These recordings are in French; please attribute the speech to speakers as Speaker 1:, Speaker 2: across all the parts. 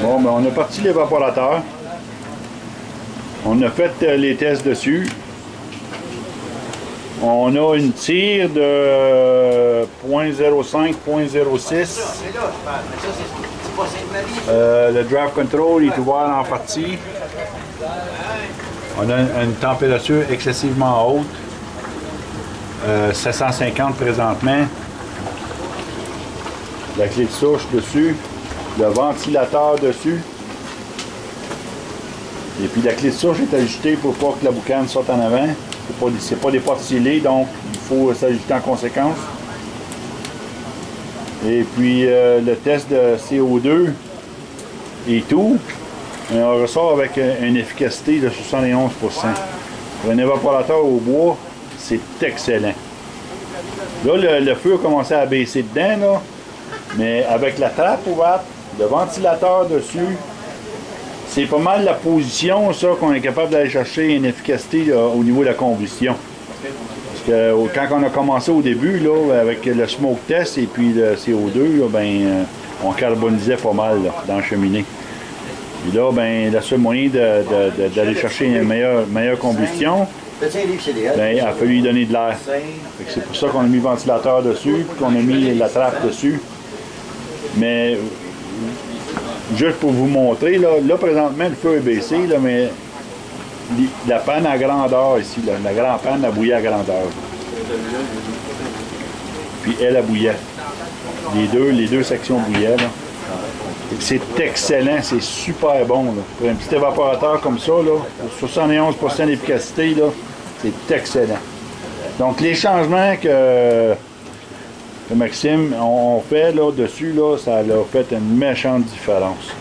Speaker 1: Bon, ben on a parti l'évaporateur. On a fait les tests dessus. On a une tire de 0.05, 0.06. Le drive control est ouvert en partie. On a une température excessivement haute. 750 présentement. La clé de souche dessus. Le ventilateur dessus. Et puis la clé de souche est ajustée pour pas que la boucane sorte en avant. C'est pas des portes scellées, donc il faut s'ajuster en conséquence. Et puis le test de CO2 et tout, on ressort avec une efficacité de 71%. Pour un évaporateur au bois, c'est excellent. Là, le feu a commencé à baisser dedans, là, mais avec la trappe ouverte, le ventilateur dessus, c'est pas mal la position, ça, qu'on est capable d'aller chercher une efficacité là, au niveau de la combustion. Parce que quand on a commencé au début, là, avec le smoke test et puis le CO2, là, ben, on carbonisait pas mal là, dans la cheminée. Puis là, ben, le seul moyen d'aller chercher une meilleure combustion, ben, il a fallu lui donner de l'air. C'est pour ça qu'on a mis le ventilateur dessus, puis qu'on a mis la trappe dessus. Mais juste pour vous montrer, là présentement, le feu est baissé, là, mais la panne à grandeur ici, là, la grande panne a bouilli à grandeur. Puis elle a bouilli. Les deux sections bouillaient. C'est excellent, c'est super bon. Là. Pour un petit évaporateur comme ça, là, pour 71% d'efficacité, c'est excellent. Donc les changements que Maxime on fait là, dessus, là, ça a fait une méchante différence.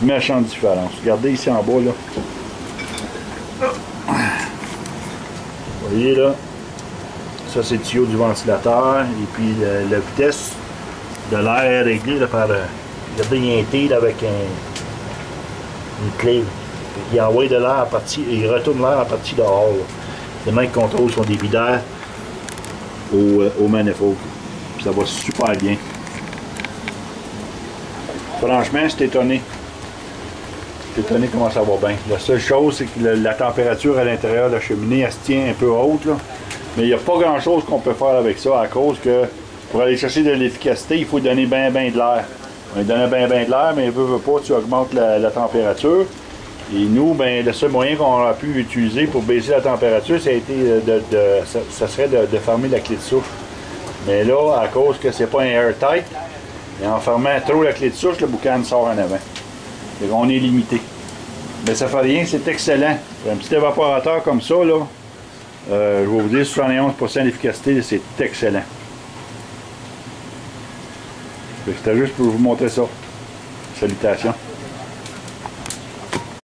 Speaker 1: Méchante différence. Regardez ici en bas, là. Vous voyez là, ça c'est le tuyau du ventilateur et puis la vitesse de l'air est réglée là, par regardez, il y a un T là, avec une clé. Il envoie de l'air à partir, il retourne l'air à partir dehors. Là. Les mains qui contrôlent sont des vidaires au manifold. Puis ça va super bien. Franchement, je suis étonné. Je suis étonné comment ça va bien. La seule chose, c'est que la température à l'intérieur de la cheminée, elle se tient un peu haute. Là. Mais il n'y a pas grand chose qu'on peut faire avec ça à cause que pour aller chercher de l'efficacité, il faut donner bien de l'air. On donne bien de l'air, mais veut pas, tu augmentes la température. Et nous, ben, le seul moyen qu'on aura pu utiliser pour baisser la température, ça a été ça serait de fermer la clé de souche. Mais là, à cause que c'est pas un airtight, et en fermant trop la clé de souche, le boucan sort en avant. Donc on est limité. Mais ça fait rien, c'est excellent. Pour un petit évaporateur comme ça, là, je vais vous dire 71% d'efficacité, c'est excellent. C'était juste pour vous montrer ça. Salutations.